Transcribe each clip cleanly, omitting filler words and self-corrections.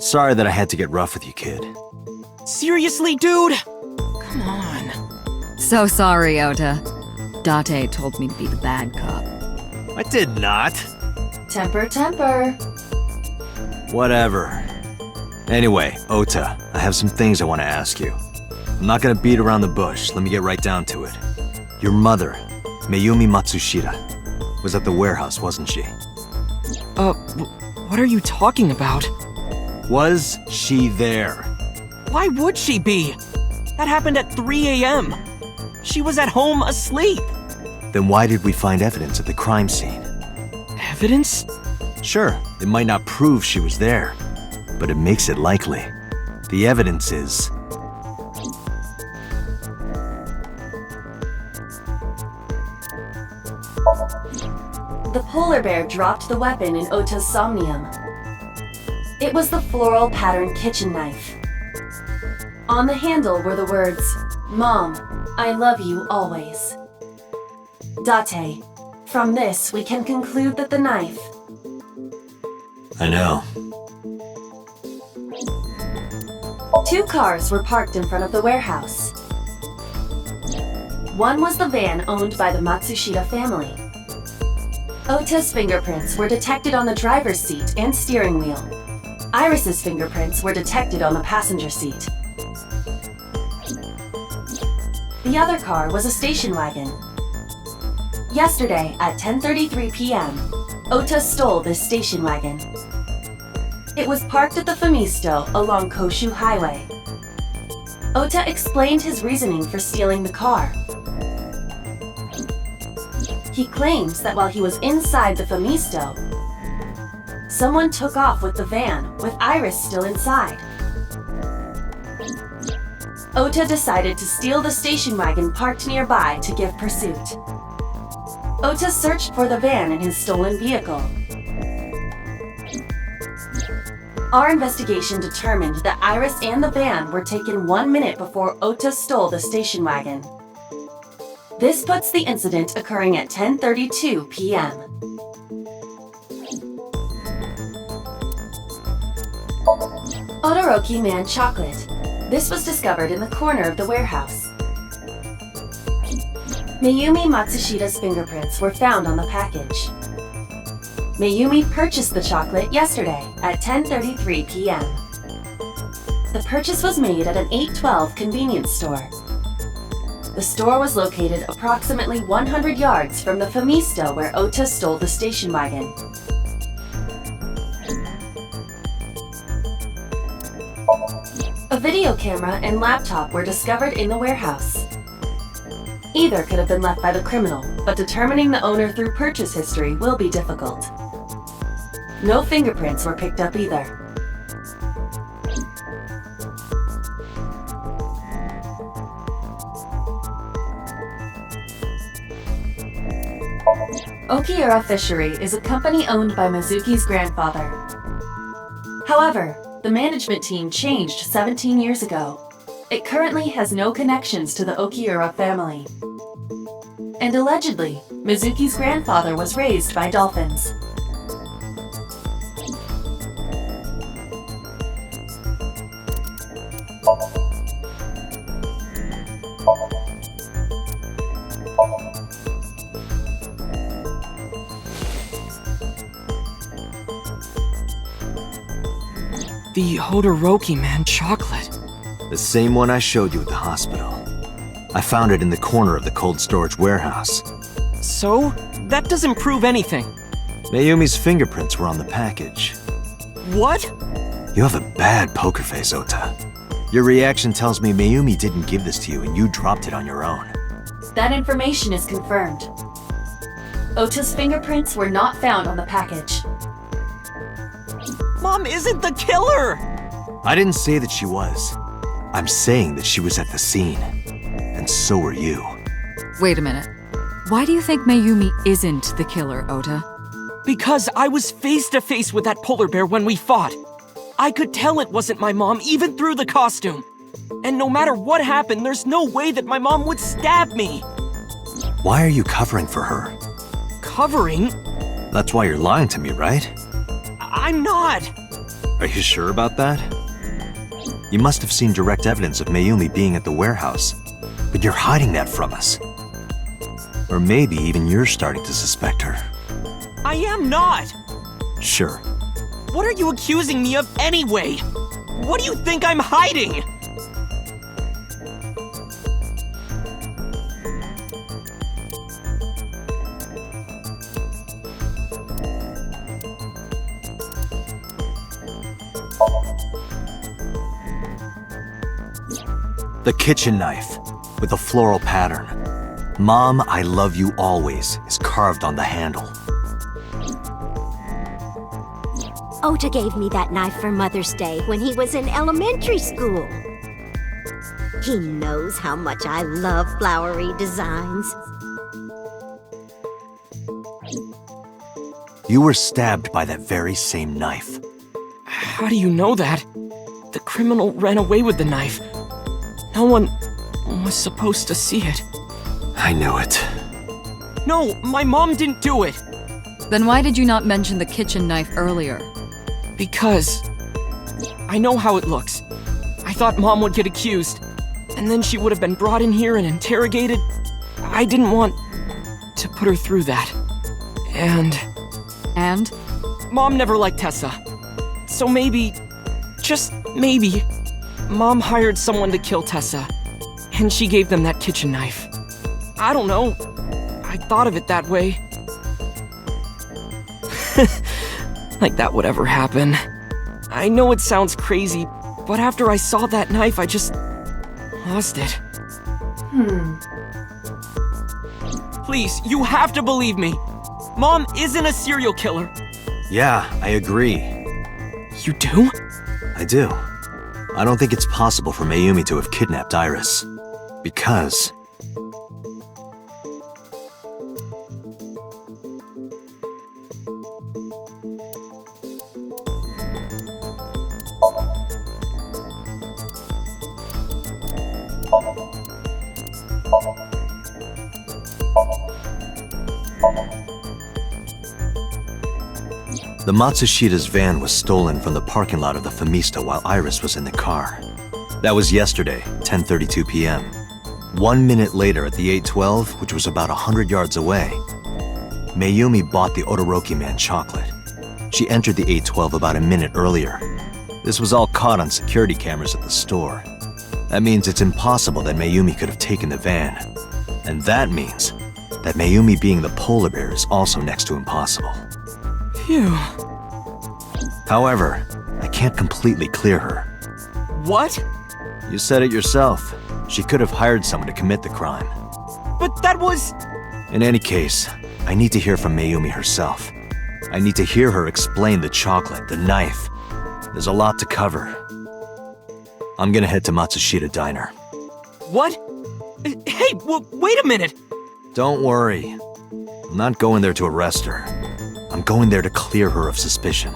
Sorry that I had to get rough with you, kid. Seriously, dude? Come on. So sorry, Ota. Date told me to be the bad cop. I did not. Temper, temper. Whatever. Anyway, Ota, I have some things I want to ask you. I'm not gonna beat around the bush. Let me get right down to it. Your mother, Mayumi Matsushita, was at the warehouse, wasn't she? What are you talking about? Was she there? Why would she be? That happened at 3 a.m. She was at home asleep. Then why did we find evidence at the crime scene? Evidence? Sure, it might not prove she was there, but it makes it likely. The evidence is... The polar bear dropped the weapon in Ota's Somnium. It was the floral patterned kitchen knife. On the handle were the words, "Mom, I love you always." Date, from this we can conclude that the knife... I know. 2 cars were parked in front of the warehouse. One was the van owned by the Matsushita family. Ota's fingerprints were detected on the driver's seat and steering wheel. Iris's fingerprints were detected on the passenger seat. The other car was a station wagon. Yesterday at 10:33 p.m., Ota stole this station wagon. It was parked at the Fumisto along Koshu Highway. Ota explained his reasoning for stealing the car. He claims that while he was inside the Fumisto, someone took off with the van with Iris still inside. Ota decided to steal the station wagon parked nearby to give pursuit. Ota searched for the van in his stolen vehicle. Our investigation determined that Iris and the van were taken 1 minute before Ota stole the station wagon. This puts the incident occurring at 10:32 p.m. Todoroki Man chocolate. This was discovered in the corner of the warehouse. Mayumi Matsushita's fingerprints were found on the package. Mayumi purchased the chocolate yesterday at 10:33 p.m. The purchase was made at an 812 convenience store. The store was located approximately 100 yards from the Fumisto where Ota stole the station wagon. A video camera and laptop were discovered in the warehouse. Either could have been left by the criminal, but determining the owner through purchase history will be difficult. No fingerprints were picked up either. Okiura Fishery is a company owned by Mizuki's grandfather. However, the management team changed 17 years ago. It currently has no connections to the Okiura family. And allegedly, Mizuki's grandfather was raised by dolphins. The Todoroki Man chocolate. The same one I showed you at the hospital. I found it in the corner of the cold storage warehouse. So? That doesn't prove anything. Mayumi's fingerprints were on the package. What? You have a bad poker face, Ota. Your reaction tells me Mayumi didn't give this to you and you dropped it on your own. That information is confirmed. Ota's fingerprints were not found on the package. Mom isn't the killer! I didn't say that she was. I'm saying that she was at the scene. And so were you. Wait a minute. Why do you think Mayumi isn't the killer, Ota? Because I was face to face with that polar bear when we fought. I could tell it wasn't my mom even through the costume. And no matter what happened, there's no way that my mom would stab me. Why are you covering for her? Covering? That's why you're lying to me, right? I'm not. Are you sure about that? You must have seen direct evidence of Mayumi being at the warehouse, but you're hiding that from us. Or maybe even you're starting to suspect her. I am not! Sure. What are you accusing me of anyway? What do you think I'm hiding? The kitchen knife, with a floral pattern. Mom, I love you always, is carved on the handle. Ota gave me that knife for Mother's Day when he was in elementary school. He knows how much I love flowery designs. You were stabbed by that very same knife. How do you know that? The criminal ran away with the knife. No one was supposed to see it. I knew it. No, my mom didn't do it. Then why did you not mention the kitchen knife earlier? Because I know how it looks. I thought Mom would get accused, and then she would have been brought in here and interrogated. I didn't want to put her through that. And Mom never liked Tessa. So maybe, just maybe, Mom hired someone to kill Tessa, and she gave them that kitchen knife. I don't know. I thought of it that way. Like that would ever happen. I know it sounds crazy, but after I saw that knife, I just lost it. Please, you have to believe me. Mom isn't a serial killer. Yeah, I agree. You do? I do. I don't think it's possible for Mayumi to have kidnapped Iris. Because... the Matsushida's van was stolen from the parking lot of the Famista while Iris was in the car. That was yesterday, 10:32 p.m. 1 minute later at the 812, which was about 100 yards away, Mayumi bought the Odoroki Man chocolate. She entered the 812 about a minute earlier. This was all caught on security cameras at the store. That means it's impossible that Mayumi could have taken the van. And that means that Mayumi being the polar bear is also next to impossible. Phew. However, I can't completely clear her. What? You said it yourself. She could have hired someone to commit the crime. But that was... In any case, I need to hear from Mayumi herself. I need to hear her explain the chocolate, the knife. There's a lot to cover. I'm gonna head to Matsushita Diner. What? Hey, wait a minute! Don't worry. I'm not going there to arrest her. I'm going there to clear her of suspicion.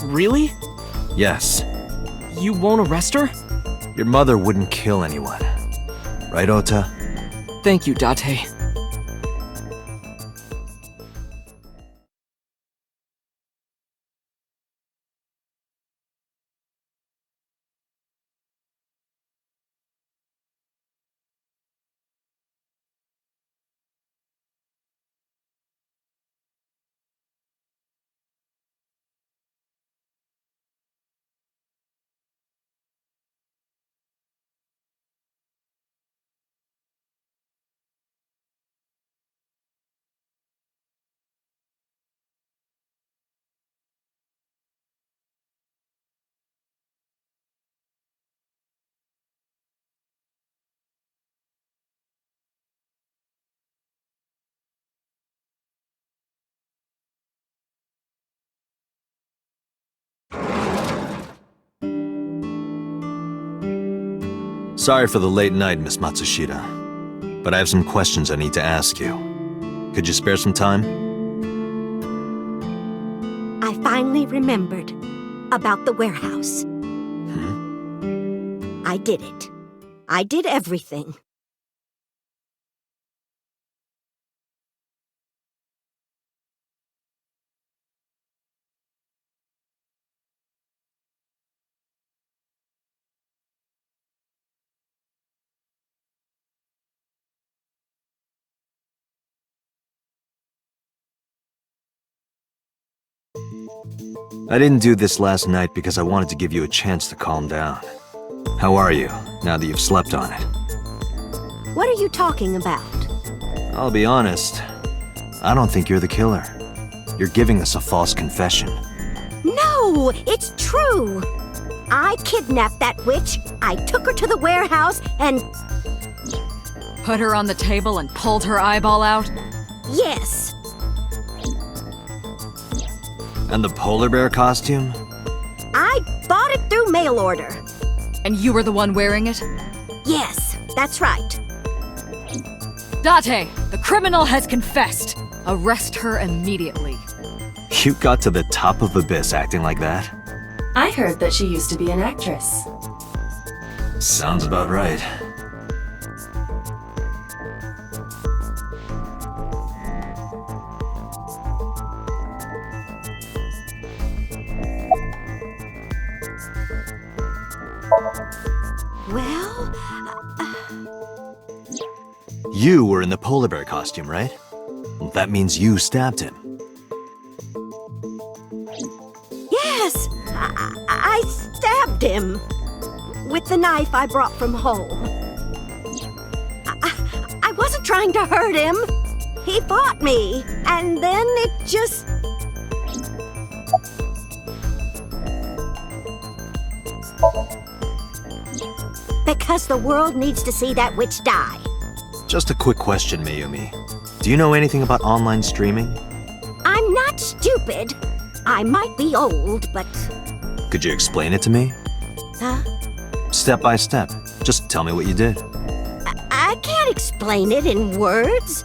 Really? Yes. You won't arrest her? Your mother wouldn't kill anyone. Right, Ota? Thank you, Date. Sorry for the late night, Miss Matsushita. But I have some questions I need to ask you. Could you spare some time? I finally remembered about the warehouse. I did it. I did everything. I didn't do this last night because I wanted to give you a chance to calm down. How are you, now that you've slept on it? What are you talking about? I'll be honest, I don't think you're the killer. You're giving us a false confession. No, it's true. I kidnapped that witch, I took her to the warehouse, and Put her on the table and pulled her eyeball out? yes, And the polar bear costume? I bought it through mail order. And you were the one wearing it? Yes, that's right. Date, the criminal has confessed. Arrest her immediately. You got to the top of Abyss acting like that? I heard that she used to be an actress. Sounds about right. Well, You were in the polar bear costume, right? Well, that means you stabbed him. yes, I stabbed him with the knife I brought from home. I wasn't trying to hurt him. He fought me, and then it just... Because the world needs to see that witch die. Just a quick question, Mayumi. Do you know anything about online streaming? I'm not stupid. I might be old, but... Could you explain it to me? Huh? Step by step. Just tell me what you did. I can't explain it in words.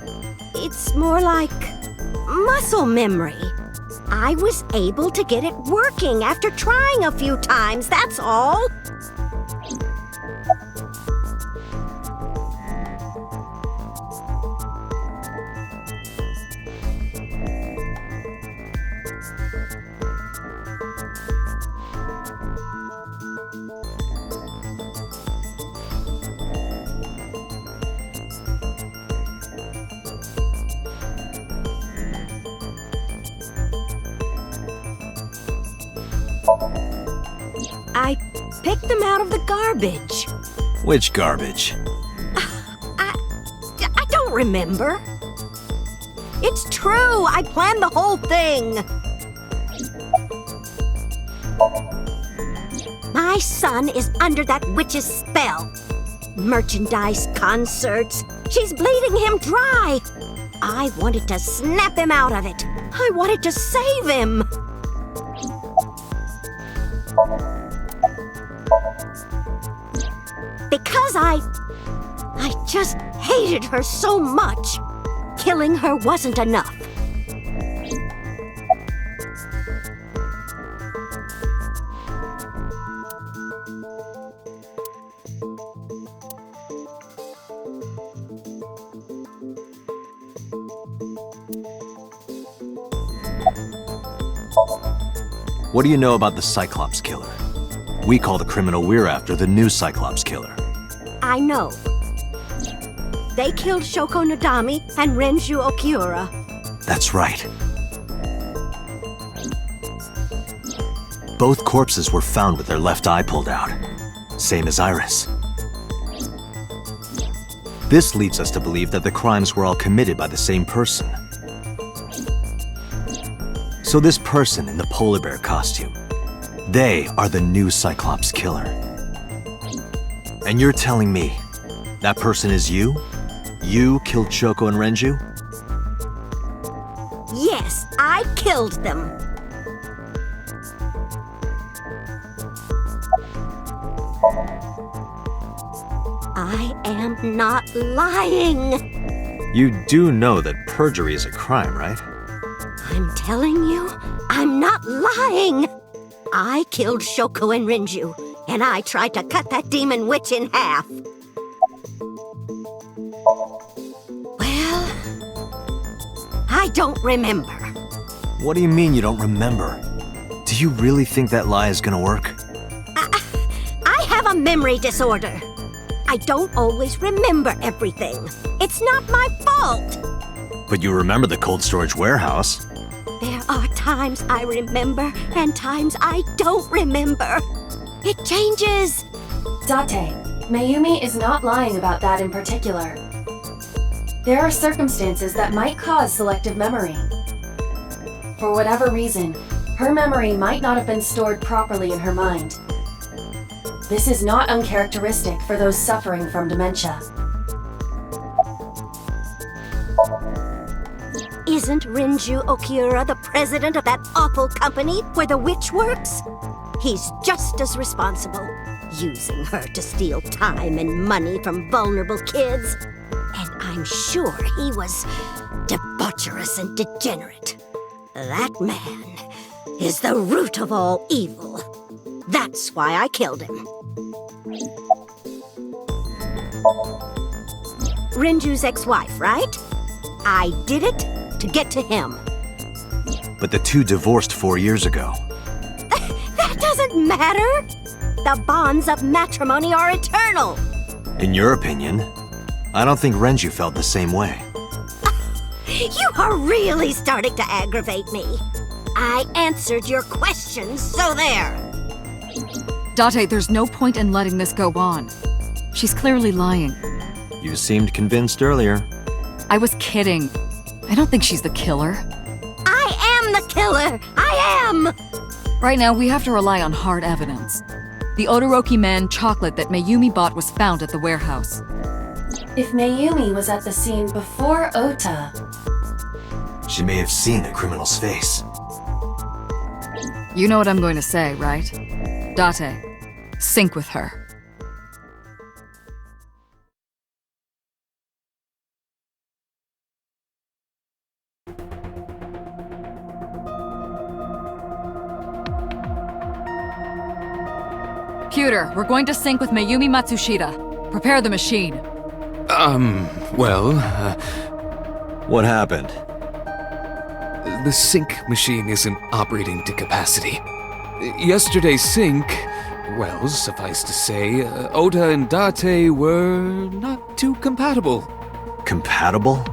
It's more like muscle memory. I was able to get it working after trying a few times, that's all. I picked them out of the garbage. Which garbage? I don't remember. It's true, I planned the whole thing. My son is under that witch's spell. Merchandise, concerts. She's bleeding him dry. I wanted to snap him out of it. I wanted to save him. Because I just hated her so much. Killing her wasn't enough. What do you know about the Cyclops killer? We call the criminal we're after the new Cyclops killer. I know. They killed Shoko Nodami and Renju Okiura. That's right. Both corpses were found with their left eye pulled out. Same as Iris. This leads us to believe that the crimes were all committed by the same person. So this person in the polar bear costume, they are the new Cyclops killer. And you're telling me that person is you? You killed Shoko and Renju? Yes, I killed them. I am not lying. You do know that perjury is a crime, right? I'm telling you, I'm not lying. I killed Shoko and Renju, and I tried to cut that demon witch in half. Well, I don't remember. What do you mean you don't remember? Do you really think that lie is gonna work? I have a memory disorder. I don't always remember everything. It's not my fault. But you remember the cold storage warehouse. There are times I remember and times I don't remember. It changes. Date, Mayumi is not lying about that in particular. There are circumstances that might cause selective memory. For whatever reason, her memory might not have been stored properly in her mind. This is not uncharacteristic for those suffering from dementia. Isn't Rinju Okiura the president of that awful company where the witch works? He's just as responsible, using her to steal time and money from vulnerable kids. And I'm sure he was debaucherous and degenerate. That man is the root of all evil. That's why I killed him. Rinju's ex-wife, right? I did it to get to him. But the two divorced 4 years ago. That doesn't matter. The bonds of matrimony are eternal. In your opinion, I don't think Renju felt the same way. You are really starting to aggravate me. I answered your questions, so there. Date, there's no point in letting this go on. She's clearly lying. You seemed convinced earlier. I was kidding. I don't think she's the killer. I am the killer! I am! Right now, we have to rely on hard evidence. The Odoroki Man chocolate that Mayumi bought was found at the warehouse. If Mayumi was at the scene before Ota, She may have seen the criminal's face. You know what I'm going to say, right? Date, sync with her. Computer, we're going to sync with Mayumi Matsushita. Prepare the machine. What happened? The sync machine isn't operating to capacity. Yesterday's sync, well, suffice to say, Ota and Date were not too compatible. Compatible?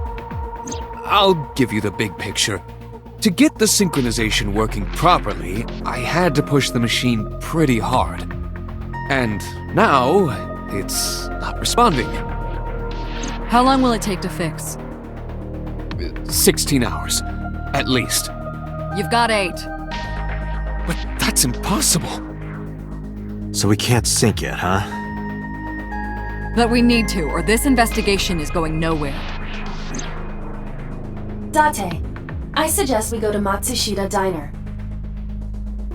I'll give you the big picture. To get the synchronization working properly, I had to push the machine pretty hard. And now, it's not responding. How long will it take to fix? 16 hours, at least. You've got 8. But that's impossible. So we can't sync yet, huh? But we need to, or this investigation is going nowhere. Date, I suggest we go to Matsushita Diner.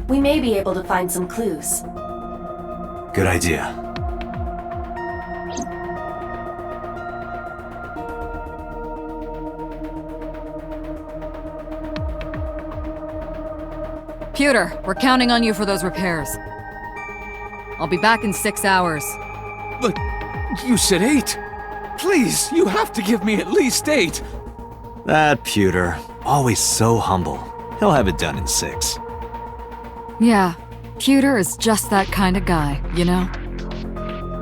We may be able to find some clues. Good idea. Computer, we're counting on you for those repairs. I'll be back in 6 hours. But you said 8. Please, you have to give me at least 8. That pewter, always so humble. He'll have it done in 6. Yeah, Computer is just that kind of guy, you know?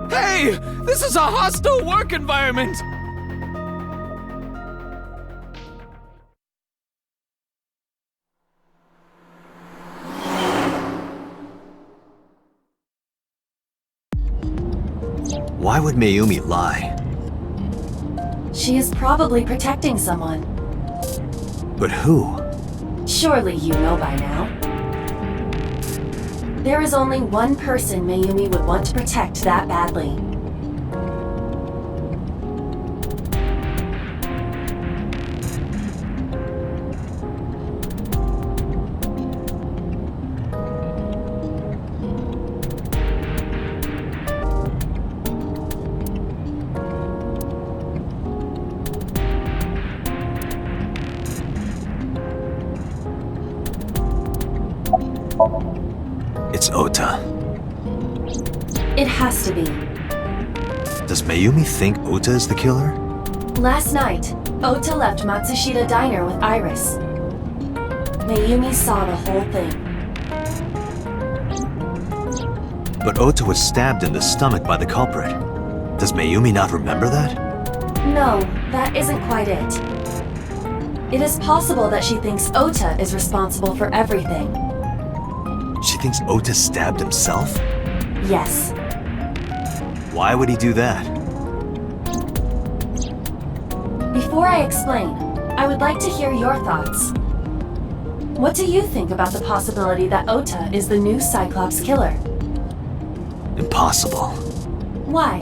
Hey! This is a hostile work environment! Why would Mayumi lie? She is probably protecting someone. But who? Surely you know by now. There is only one person Mayumi would want to protect that badly. It's Ota. It has to be. Does Mayumi think Ota is the killer? Last night, Ota left Matsushita Diner with Iris. Mayumi saw the whole thing. But Ota was stabbed in the stomach by the culprit. Does Mayumi not remember that? No, that isn't quite it. It is possible that she thinks Ota is responsible for everything. She thinks Ota stabbed himself? Yes. Why would he do that? Before I explain, I would like to hear your thoughts. What do you think about the possibility that Ota is the new Cyclops killer? Impossible. Why?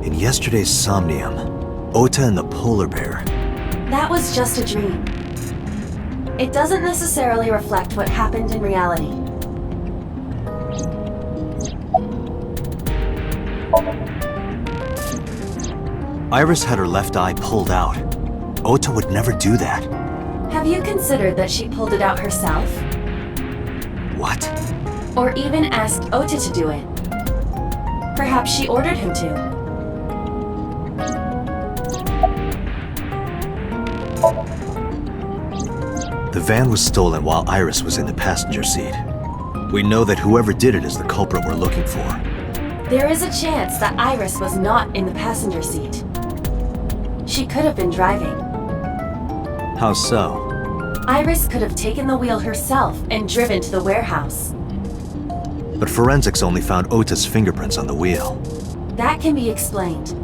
In yesterday's Somnium, Ota and the polar bear. That was just a dream. It doesn't necessarily reflect what happened in reality. Iris had her left eye pulled out. Ota would never do that. Have you considered that she pulled it out herself? What? Or even asked Ota to do it? Perhaps she ordered him to. The van was stolen while Iris was in the passenger seat. We know that whoever did it is the culprit we're looking for. There is a chance that Iris was not in the passenger seat. She could have been driving. How so? Iris could have taken the wheel herself and driven to the warehouse. But forensics only found Ota's fingerprints on the wheel. That can be explained.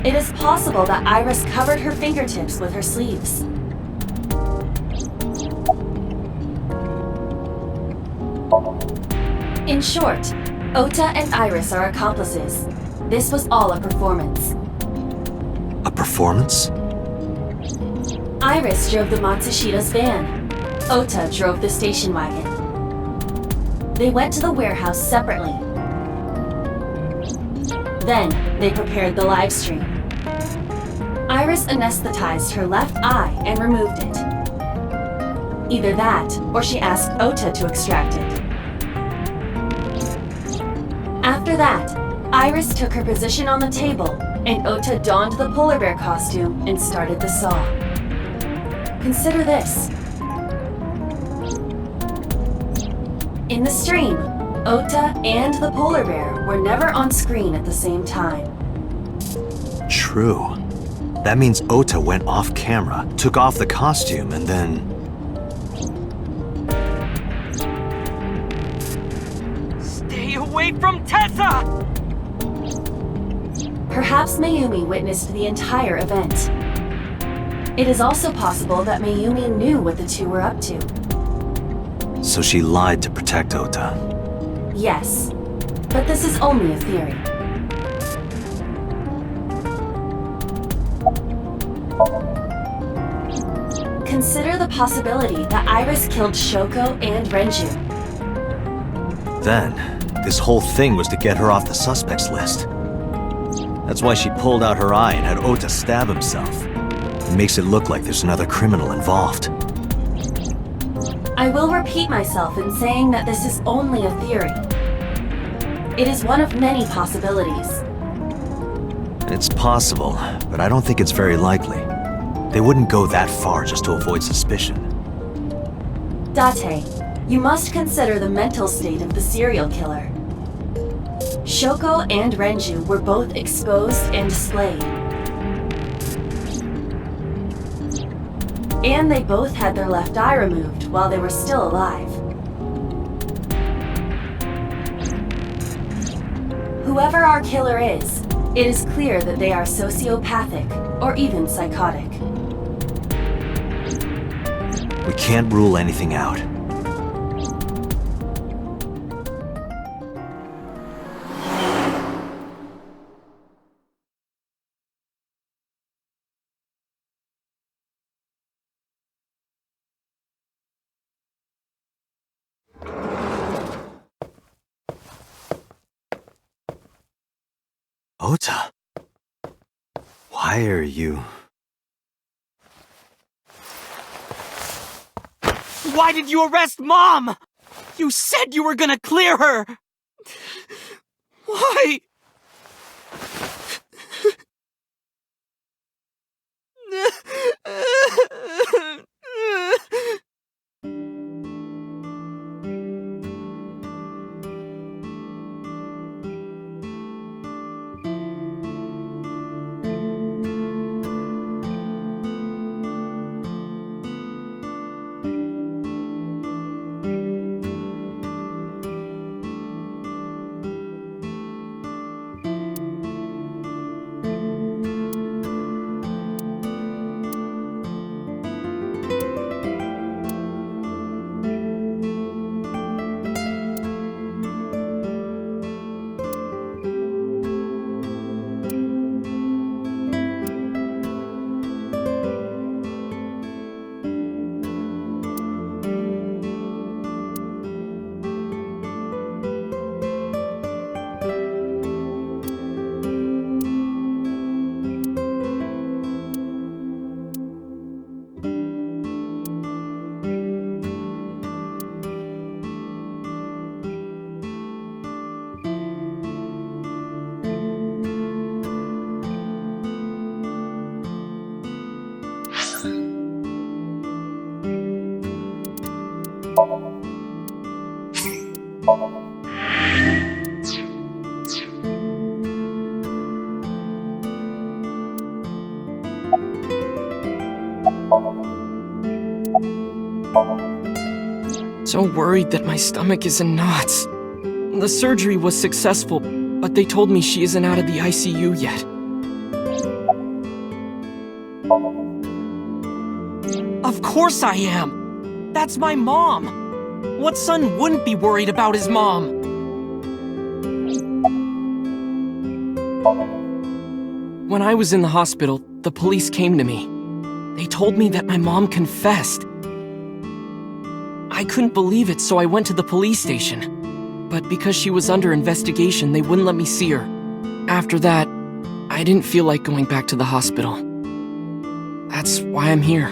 It is possible that Iris covered her fingertips with her sleeves. In short, Ota and Iris are accomplices. This was all a performance. A performance? Iris drove the Matsushida's van. Ota drove the station wagon. They went to the warehouse separately. Then, they prepared the live stream. Iris anesthetized her left eye and removed it. Either that, or she asked Ota to extract it. After that, Iris took her position on the table, and Ota donned the polar bear costume and started the saw. Consider this. In the stream, Ota and the polar bear were never on screen at the same time. True. That means Ota went off camera, took off the costume, and then... Stay away from Tessa! Perhaps Mayumi witnessed the entire event. It is also possible that Mayumi knew what the two were up to. So she lied to protect Ota. Yes, but this is only a theory. Consider the possibility that Iris killed Shoko and Renju. Then, this whole thing was to get her off the suspects list. That's why she pulled out her eye and had Ota stab himself. It makes it look like there's another criminal involved. I will repeat myself in saying that this is only a theory. It is one of many possibilities. It's possible, but I don't think it's very likely. They wouldn't go that far just to avoid suspicion. Date, you must consider the mental state of the serial killer. Shoko and Renju were both exposed and displayed. And they both had their left eye removed while they were still alive. Whoever our killer is, it is clear that they are sociopathic or even psychotic. We can't rule anything out. Ota, why are you... Why did you arrest Mom? You said you were gonna clear her! Why? so worried that my stomach is in knots. The surgery was successful, but they told me she isn't out of the ICU yet. Of course I am! That's my mom! What son wouldn't be worried about his mom? When I was in the hospital, the police came to me. They told me that my mom confessed. I couldn't believe it, so I went to the police station. But because she was under investigation, they wouldn't let me see her. After that, I didn't feel like going back to the hospital. That's why I'm here.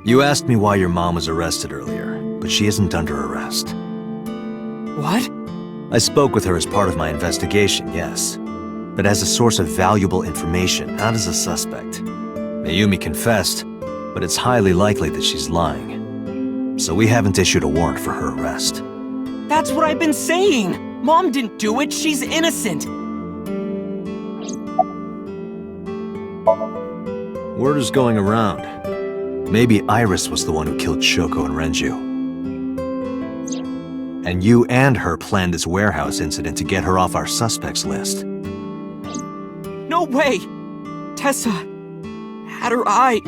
You asked me why your mom was arrested earlier, but she isn't under arrest. What? I spoke with her as part of my investigation, yes. But as a source of valuable information, not as a suspect. Mayumi confessed, but it's highly likely that she's lying. So we haven't issued a warrant for her arrest. That's what I've been saying! Mom didn't do it, she's innocent! Word is going around. Maybe Iris was the one who killed Shoko and Renju. And you and her planned this warehouse incident to get her off our suspects list. No way! Tessa had her eye.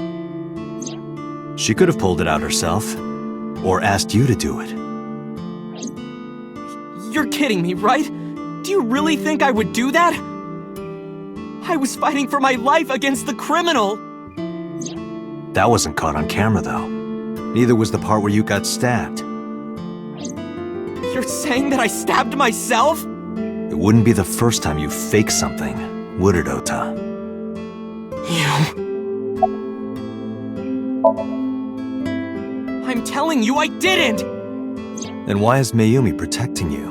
She could have pulled it out herself, or asked you to do it. You're kidding me, right? Do you really think I would do that? I was fighting for my life against the criminal! That wasn't caught on camera, though. Neither was the part where you got stabbed. You're saying that I stabbed myself? It wouldn't be the first time you faked something, would it, Ota? You... I'm telling you, I didn't! Then why is Mayumi protecting you?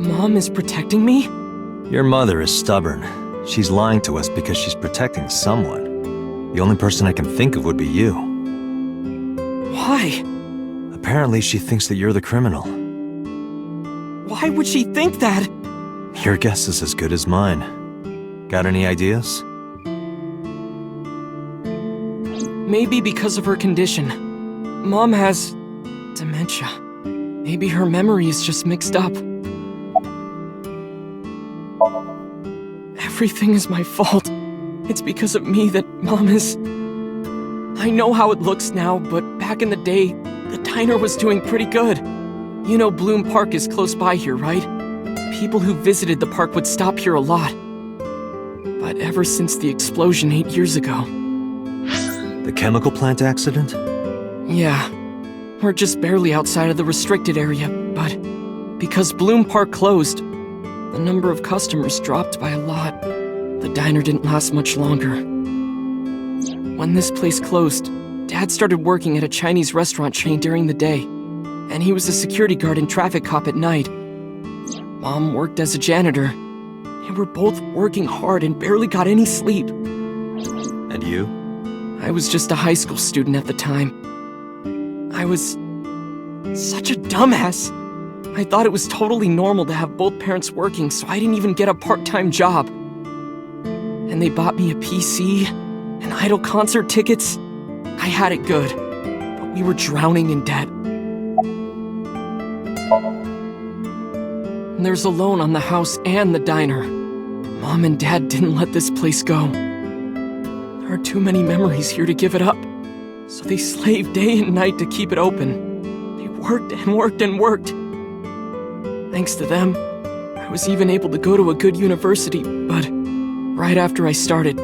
Mom is protecting me? Your mother is stubborn. She's lying to us because she's protecting someone. The only person I can think of would be you. Why? Apparently, she thinks that you're the criminal. Why would she think that? Your guess is as good as mine. Got any ideas? Maybe because of her condition. Mom has... dementia. Maybe her memory is just mixed up. Everything is my fault. It's because of me that Mom is... I know how it looks now, but back in the day, the diner was doing pretty good. You know Bloom Park is close by here, right? People who visited the park would stop here a lot. But ever since the explosion 8 years ago... The chemical plant accident? Yeah. We're just barely outside of the restricted area, but... because Bloom Park closed, the number of customers dropped by a lot. The diner didn't last much longer. When this place closed, Dad started working at a Chinese restaurant chain during the day, and he was a security guard and traffic cop at night. Mom worked as a janitor, and we're both working hard and barely got any sleep. And you? I was just a high school student at the time. I was such a dumbass. I thought it was totally normal to have both parents working, so I didn't even get a part-time job. And they bought me a PC and Idol concert tickets. I had it good, but we were drowning in debt. And there's a loan on the house and the diner. Mom and Dad didn't let this place go. There are too many memories here to give it up, so they slaved day and night to keep it open. They worked and worked and worked. Thanks to them, I was even able to go to a good university, but right after I started,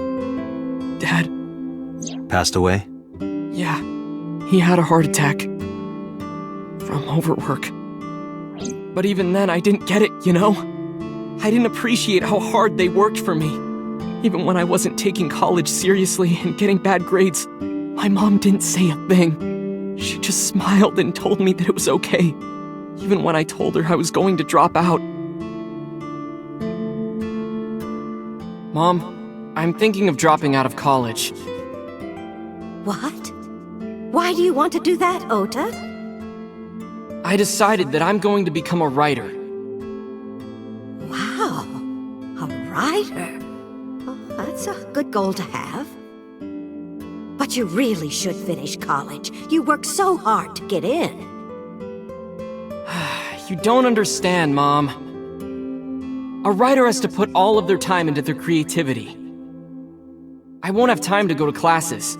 Dad... Passed away? Yeah, he had a heart attack. From overwork. But even then, I didn't get it, you know? I didn't appreciate how hard they worked for me. Even when I wasn't taking college seriously and getting bad grades, my mom didn't say a thing. She just smiled and told me that it was okay, even when I told her I was going to drop out. Mom, I'm thinking of dropping out of college. What? Why do you want to do that, Ota? I decided that I'm going to become a writer. Wow, a writer. Oh, that's a good goal to have. But But you really should finish college. You worked so hard to get in. You don't understand, Mom. A writer has to put all of their time into their creativity. I won't have time to go to classes.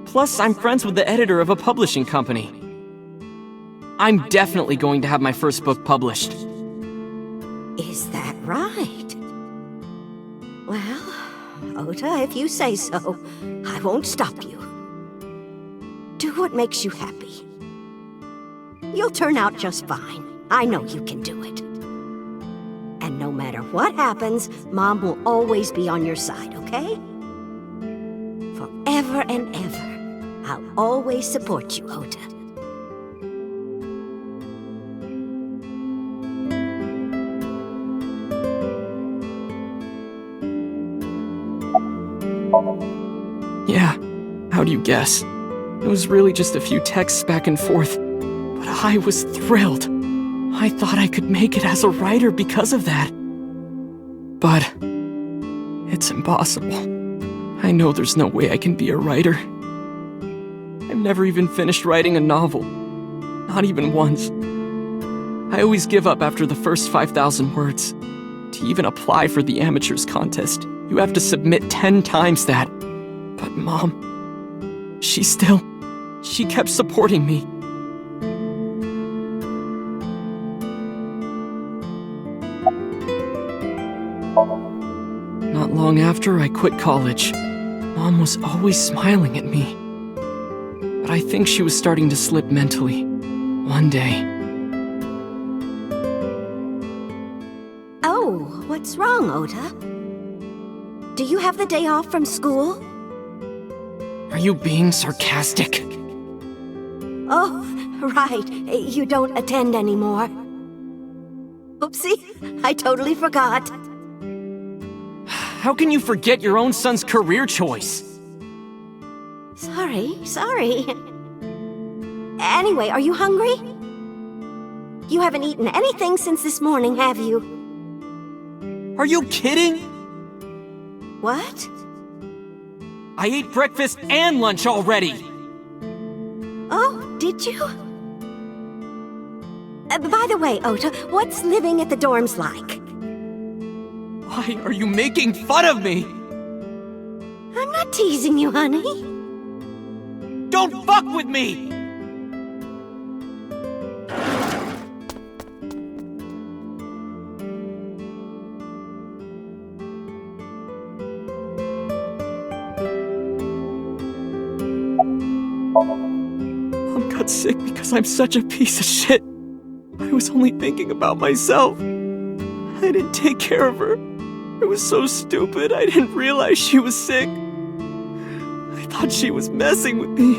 Plus, I'm friends with the editor of a publishing company. I'm definitely going to have my first book published. Is that right? Well, Ota, if you say so, I won't stop you. Do what makes you happy. You'll turn out just fine. I know you can do it. And no matter what happens, Mom will always be on your side, okay? Forever and ever, I'll always support you, Ota. Yeah, how do you guess? It was really just a few texts back and forth, but I was thrilled. I thought I could make it as a writer because of that. But it's impossible. I know there's no way I can be a writer. I've never even finished writing a novel. Not even once. I always give up after the first 5,000 words. To even apply for the amateurs contest, you have to submit 10 times that. But Mom, she kept supporting me. Not long after I quit college, Mom was always smiling at me. But I think she was starting to slip mentally. One day. Oh, what's wrong, Ota? Do you have the day off from school? Are you being sarcastic? Oh, right. You don't attend anymore. Oopsie, I totally forgot. How can you forget your own son's career choice? Sorry. Anyway, are you hungry? You haven't eaten anything since this morning, have you? Are you kidding? What? I ate breakfast and lunch already! Oh, did you? By the way, Ota, what's living at the dorms like? Why are you making fun of me? I'm not teasing you, honey. Don't fuck with me! Mom got sick because I'm such a piece of shit. I was only thinking about myself. I didn't take care of her. It was so stupid, I didn't realize she was sick. I thought she was messing with me.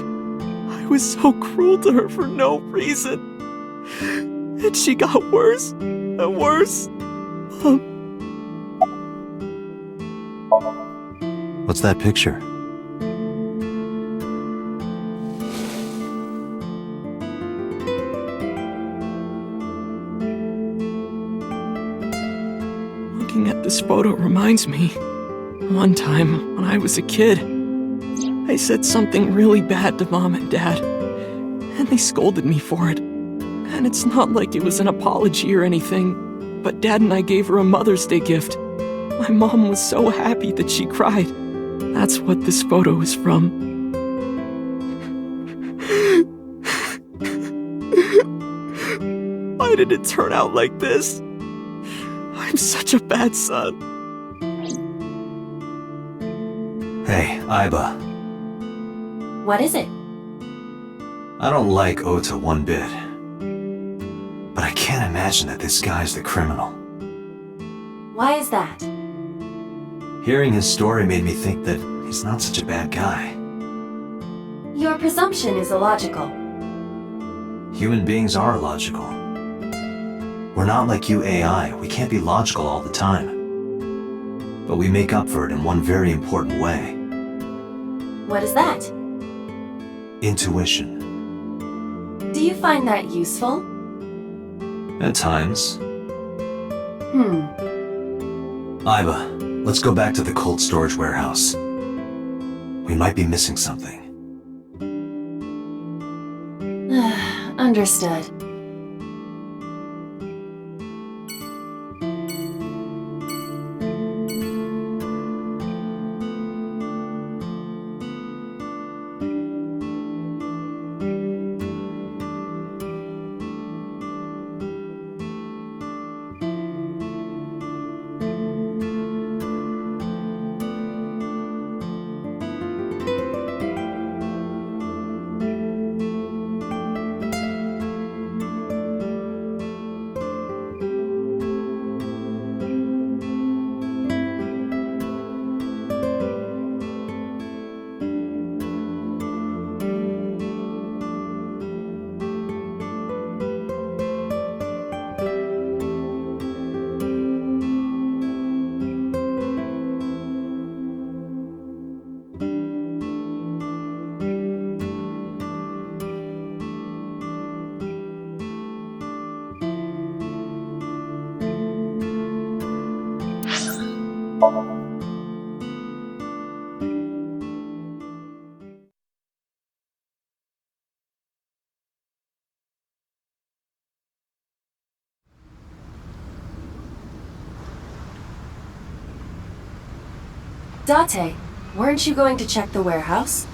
I was so cruel to her for no reason. And she got worse and worse. What's that picture? Looking at this photo reminds me. One time, when I was a kid, I said something really bad to Mom and Dad, and they scolded me for it. And it's not like it was an apology or anything, but Dad and I gave her a Mother's Day gift. My mom was so happy that she cried. That's what this photo is from. Why did it turn out like this? I'm such a bad son. Hey, Aiba. What is it? I don't like Ota one bit. But I can't imagine that this guy's the criminal. Why is that? Hearing his story made me think that he's not such a bad guy. Your presumption is illogical. Human beings are illogical. We're not like you AI, we can't be logical all the time. But we make up for it in one very important way. What is that? Intuition. Do you find that useful? At times. Hmm. Aiba, let's go back to the cold storage warehouse. We might be missing something. Understood. Date, weren't you going to check the warehouse?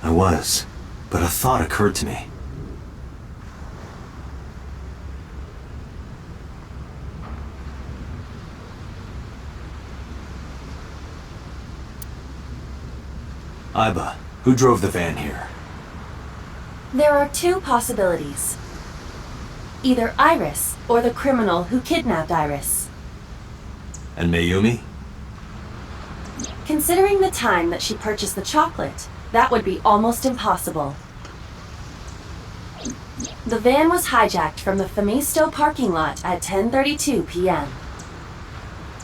I was, but a thought occurred to me. Iba, who drove the van here? There are two possibilities. Either Iris or the criminal who kidnapped Iris. And Mayumi? Considering the time that she purchased the chocolate, that would be almost impossible. The van was hijacked from the Famisto parking lot at 10:32 p.m.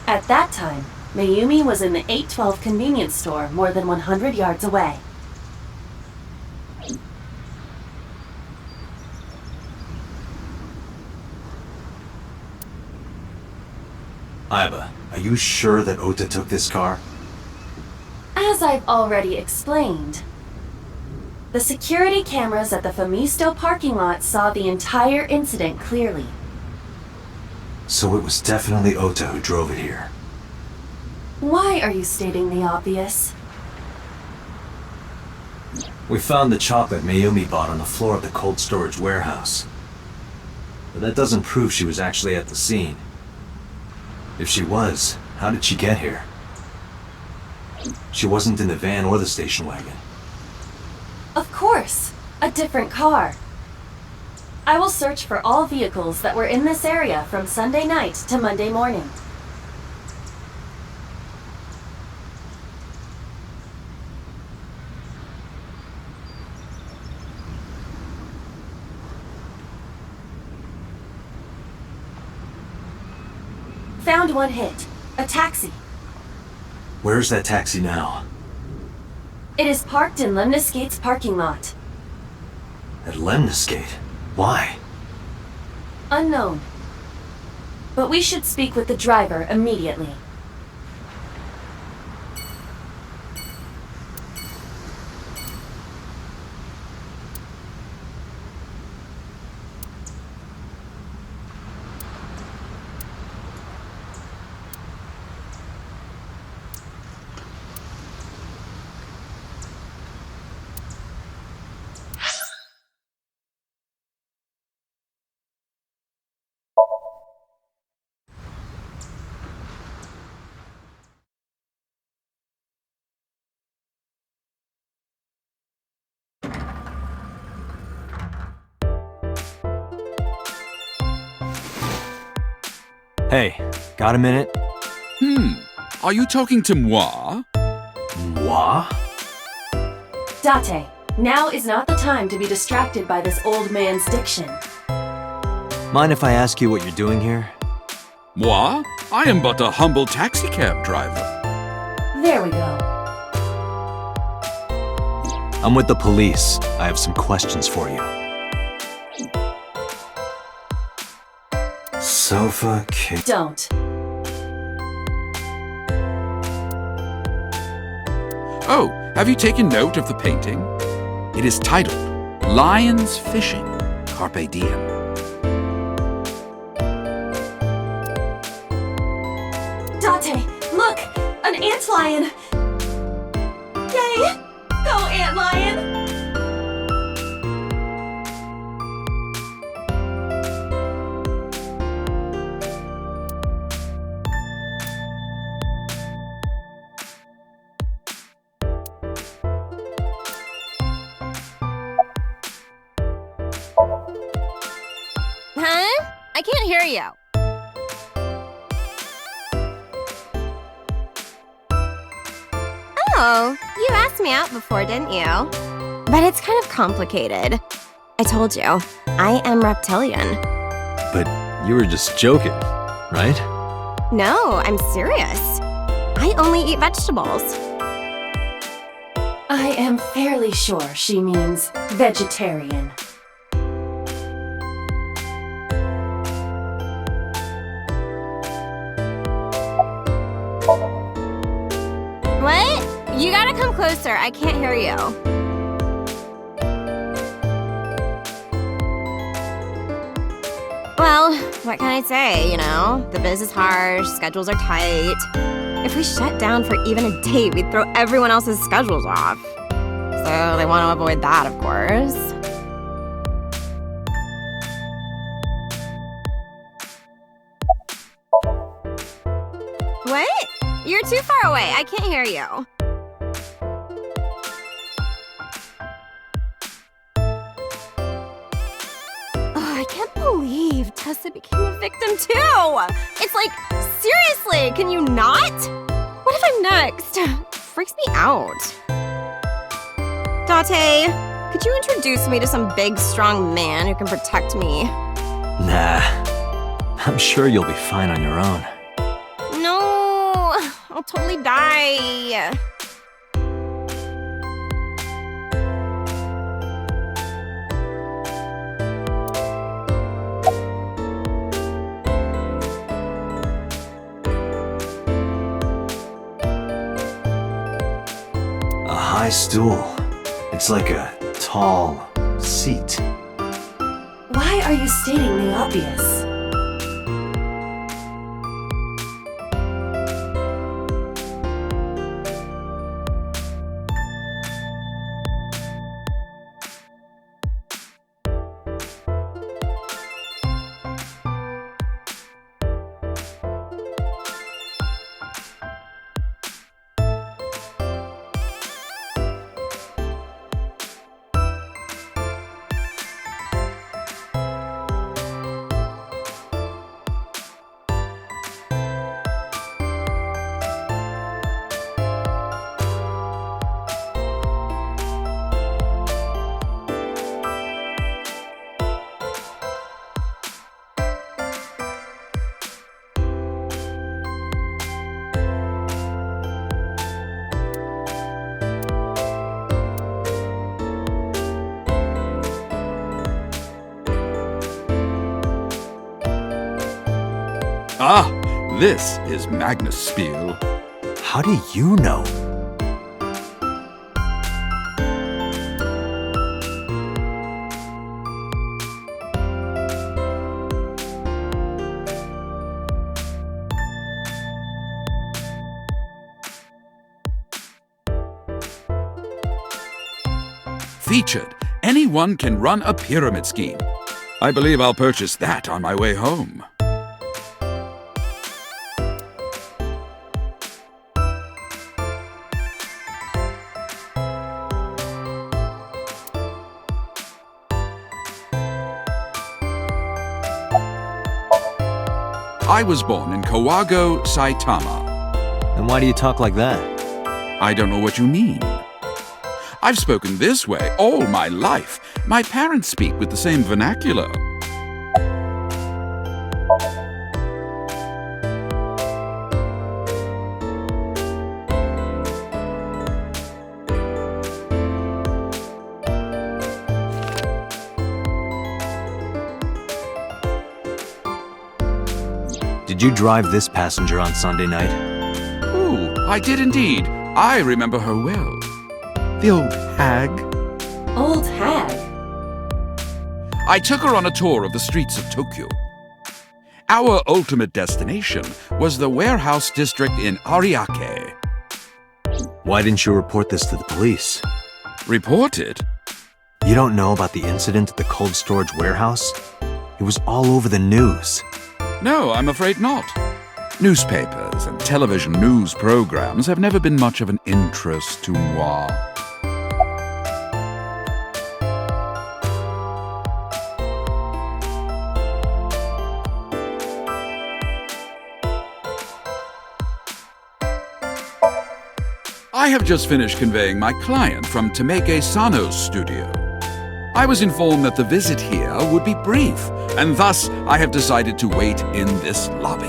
At that time, Mayumi was in the 812 convenience store more than 100 yards away. Iba, are you sure that Ota took this car? As I've already explained, the security cameras at the Famisto parking lot saw the entire incident clearly. So it was definitely Ota who drove it here. Why are you stating the obvious? We found the chocolate Mayumi bought on the floor of the cold storage warehouse. But that doesn't prove she was actually at the scene. If she was, how did she get here? She wasn't in the van or the station wagon. Of course, a different car. I will search for all vehicles that were in this area from Sunday night to Monday morning. Found one hit. A taxi. Where's that taxi now? It is parked in Lemniscate's parking lot. At Lemniscate? Why? Unknown. But we should speak with the driver immediately. Hey, got a minute? Are you talking to moi? Moi? Date, now is not the time to be distracted by this old man's diction. Mind if I ask you what you're doing here? Moi? I am but a humble taxicab driver. There we go. I'm with the police. I have some questions for you. Sofa kid. Don't. Oh, have you taken note of the painting? It is titled Lions Fishing. Carpe diem. Date, look! An antlion! Yay! Go, antlion! Huh? I can't hear you. Oh, you asked me out before, didn't you? But it's kind of complicated. I told you, I am reptilian. But you were just joking, right? No, I'm serious. I only eat vegetables. I am fairly sure she means vegetarian. What? You gotta come closer. I can't hear you. Well, what can I say, you know? The biz is harsh, schedules are tight. If we shut down for even a day, we'd throw everyone else's schedules off. So they want to avoid that, of course. What? You're too far away. I can't hear you. I can't believe Tessa became a victim too! It's like, seriously, can you not? What if I'm next? Freaks me out. Date, could you introduce me to some big, strong man who can protect me? Nah. I'm sure you'll be fine on your own. No, I'll totally die. A high stool. It's like a tall seat. Why are you stating the obvious? Ah, this is Magnus Spiel. How do you know? Featured, anyone can run a pyramid scheme. I believe I'll purchase that on my way home. I was born in Kawago, Saitama. And why do you talk like that? I don't know what you mean. I've spoken this way all my life. My parents speak with the same vernacular. Did you drive this passenger on Sunday night? Oh, I did indeed. I remember her well. The old hag. Old hag? I took her on a tour of the streets of Tokyo. Our ultimate destination was the warehouse district in Ariake. Why didn't you report this to the police? Report it? You don't know about the incident at the cold storage warehouse? It was all over the news. No, I'm afraid not. Newspapers and television news programs have never been much of an interest to moi. I have just finished conveying my client from Tameke Sano's studio. I was informed that the visit here would be brief, and thus I have decided to wait in this lobby.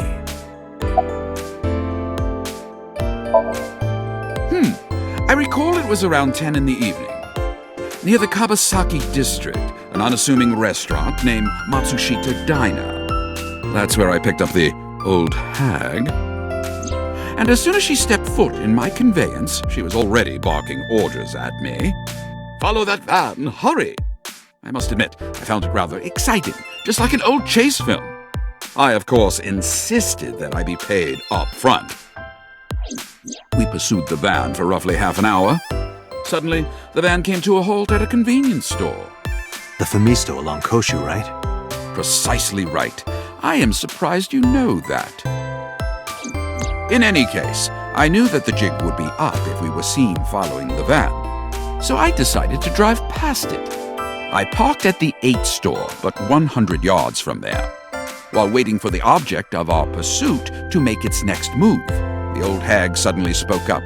I recall it was around 10 in the evening. Near the Kabasaki district, an unassuming restaurant named Matsushita Diner. That's where I picked up the old hag. And as soon as she stepped foot in my conveyance, she was already barking orders at me. Follow that van, hurry! I must admit, I found it rather exciting, just like an old chase film. I, of course, insisted that I be paid up front. We pursued the van for roughly half an hour. Suddenly, the van came to a halt at a convenience store. The Famisto along Koshu, right? Precisely right. I am surprised you know that. In any case, I knew that the jig would be up if we were seen following the van, so I decided to drive past it. I parked at the 8 store, but 100 yards from there, while waiting for the object of our pursuit to make its next move. The old hag suddenly spoke up.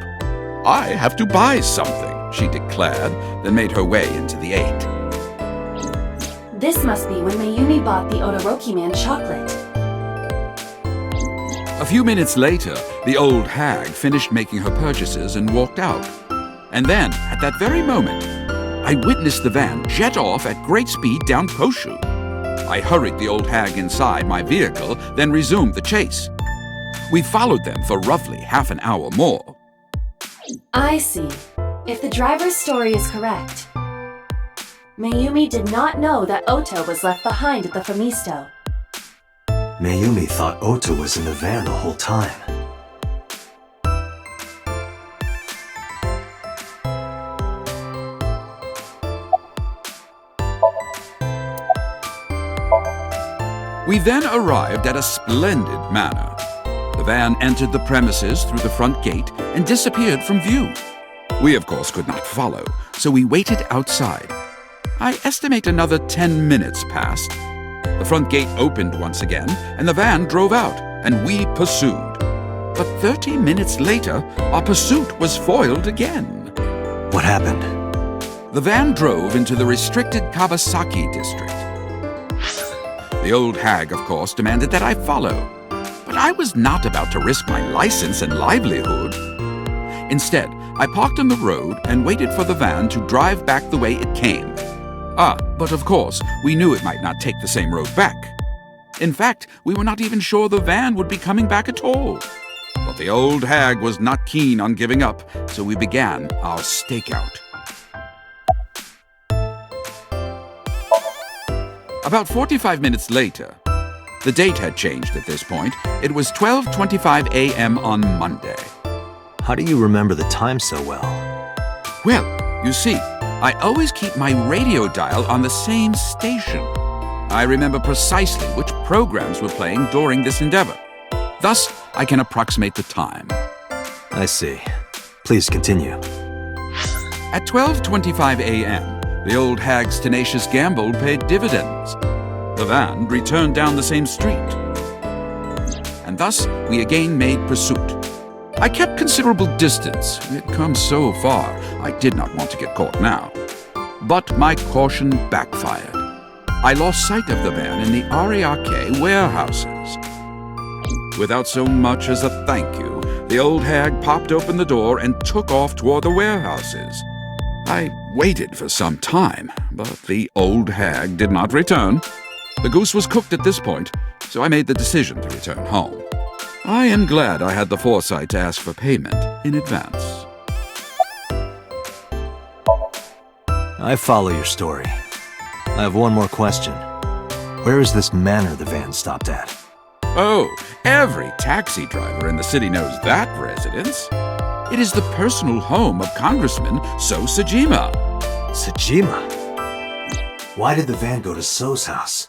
"I have to buy something," she declared, then made her way into the 8. This must be when Mayumi bought the Odoroki Man chocolate. A few minutes later, the old hag finished making her purchases and walked out. And then, at that very moment, I witnessed the van jet off at great speed down Koshu. I hurried the old hag inside my vehicle, then resumed the chase. We followed them for roughly half an hour more. I see. If the driver's story is correct, Mayumi did not know that Ota was left behind at the Famisto. Mayumi thought Ota was in the van the whole time. We then arrived at a splendid manor. The van entered the premises through the front gate and disappeared from view. We, of course, could not follow, so we waited outside. I estimate another 10 minutes passed. The front gate opened once again, and the van drove out, and we pursued. But 30 minutes later, our pursuit was foiled again. What happened? The van drove into the restricted Kabasaki district. The old hag, of course, demanded that I follow, but I was not about to risk my license and livelihood. Instead, I parked on the road and waited for the van to drive back the way it came. But of course, we knew it might not take the same road back. In fact, we were not even sure the van would be coming back at all. But the old hag was not keen on giving up, so we began our stakeout. About 45 minutes later, the date had changed at this point. It was 12:25 a.m. on Monday. How do you remember the time so well? Well, you see, I always keep my radio dial on the same station. I remember precisely which programs were playing during this endeavor. Thus, I can approximate the time. I see. Please continue. At 12:25 a.m., the old hag's tenacious gamble paid dividends. The van returned down the same street. And thus, we again made pursuit. I kept considerable distance. We had come so far, I did not want to get caught now. But my caution backfired. I lost sight of the van in the Ariake warehouses. Without so much as a thank you, the old hag popped open the door and took off toward the warehouses. I waited for some time, but the old hag did not return. The goose was cooked at this point, so I made the decision to return home. I am glad I had the foresight to ask for payment in advance. I follow your story. I have one more question. Where is this manor the van stopped at? Oh, every taxi driver in the city knows that residence. It is the personal home of Congressman So Sajima. Sajima? Why did the van go to So's house?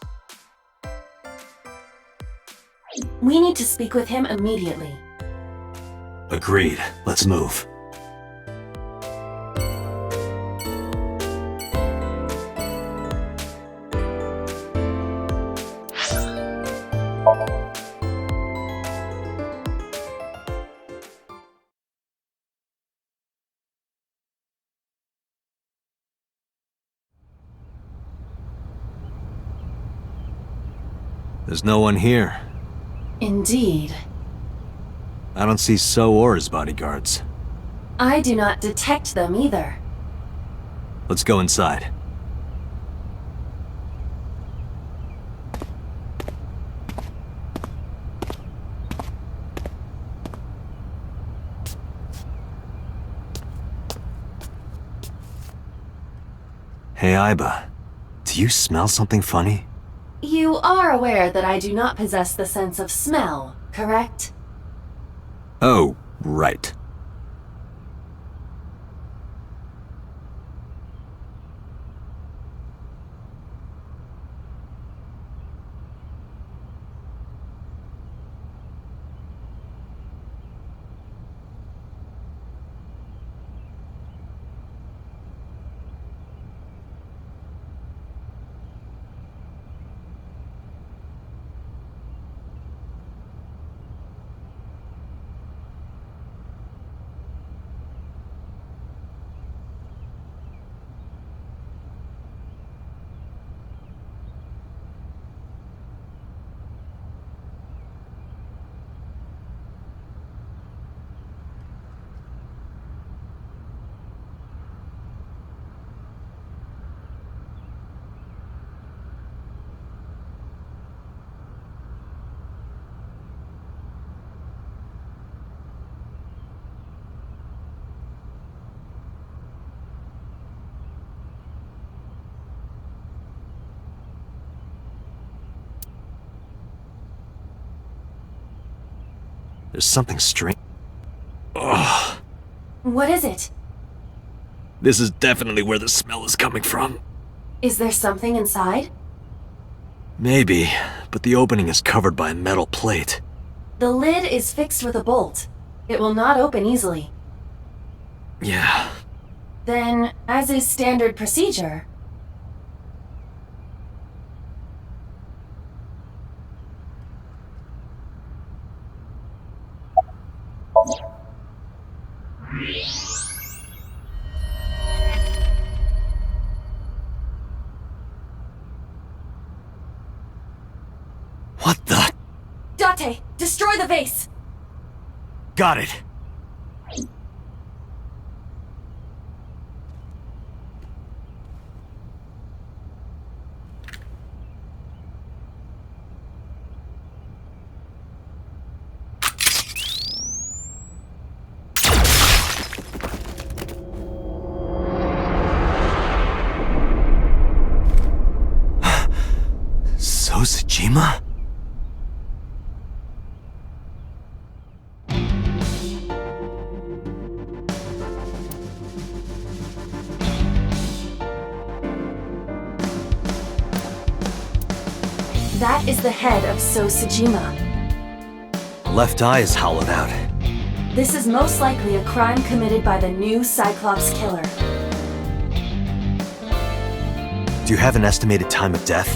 We need to speak with him immediately. Agreed. Let's move. There's no one here. Indeed. I don't see So or his bodyguards. I do not detect them either. Let's go inside. Hey, Aiba. Do you smell something funny? You are aware that I do not possess the sense of smell, correct? Oh, right. There's something strange. Ugh. What is it? This is definitely where the smell is coming from. Is there something inside? Maybe, but the opening is covered by a metal plate. The lid is fixed with a bolt. It will not open easily. Yeah. Then, as is standard procedure... What the? Date, destroy the vase! Got it. So Sajima? That is the head of So Sajima. Left eye is hollowed out. This is most likely a crime committed by the new Cyclops killer. Do you have an estimated time of death?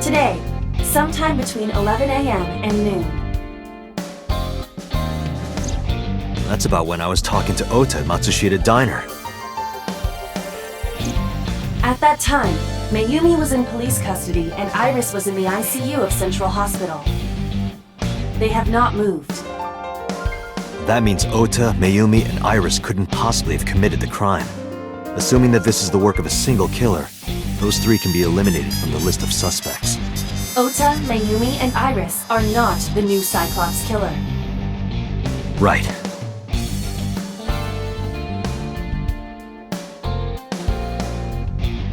Today, sometime between 11 a.m. and noon. That's about when I was talking to Ota at Matsushita Diner. At that time, Mayumi was in police custody and Iris was in the ICU of Central Hospital. They have not moved. That means Ota, Mayumi, and Iris couldn't possibly have committed the crime. Assuming that this is the work of a single killer, those three can be eliminated from the list of suspects. Ota, Mayumi, and Iris are not the new Cyclops killer. Right.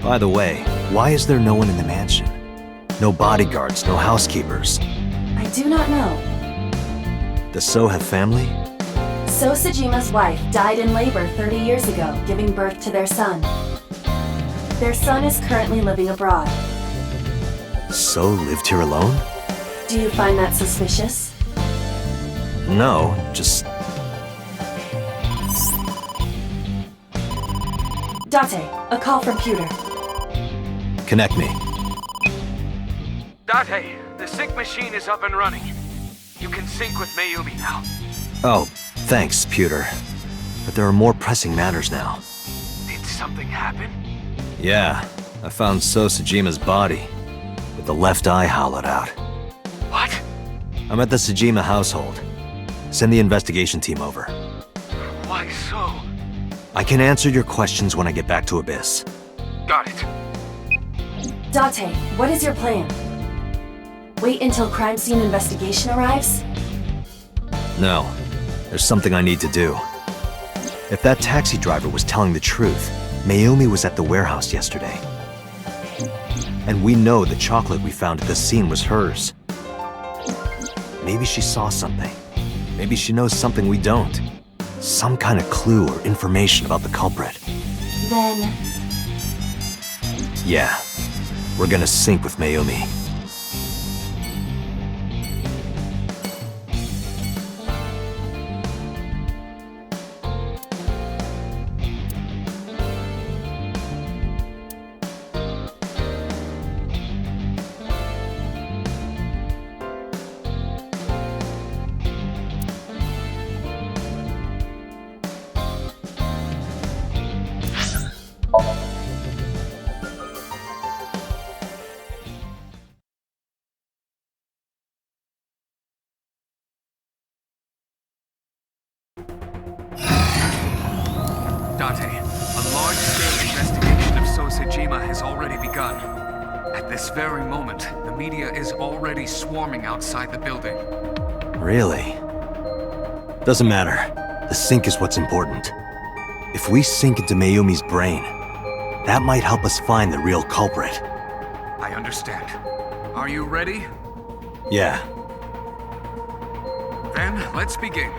By the way, why is there no one in the mansion? No bodyguards, no housekeepers. I do not know. Does So have family? So Sejima's wife died in labor 30 years ago, giving birth to their son. Their son is currently living abroad. So lived here alone? Do you find that suspicious? No, just... Date, a call from Pewter. Connect me. Date, the sync machine is up and running. You can sync with Mayumi now. Oh, thanks, Pewter. But there are more pressing matters now. Did something happen? Yeah, I found So Sejima's body, with the left eye hollowed out. What? I'm at the Sejima household. Send the investigation team over. Why so? I can answer your questions when I get back to Abyss. Got it. Date, what is your plan? Wait until crime scene investigation arrives? No, there's something I need to do. If that taxi driver was telling the truth, Mayumi was at the warehouse yesterday. And we know the chocolate we found at the scene was hers. Maybe she saw something. Maybe she knows something we don't. Some kind of clue or information about the culprit. Then... Yeah, we're gonna sync with Mayumi. Date, a large-scale investigation of So Sejima has already begun. At this very moment, the media is already swarming outside the building. Really? Doesn't matter. The sync is what's important. If we sink into Mayumi's brain, that might help us find the real culprit. I understand. Are you ready? Yeah. Then, let's begin.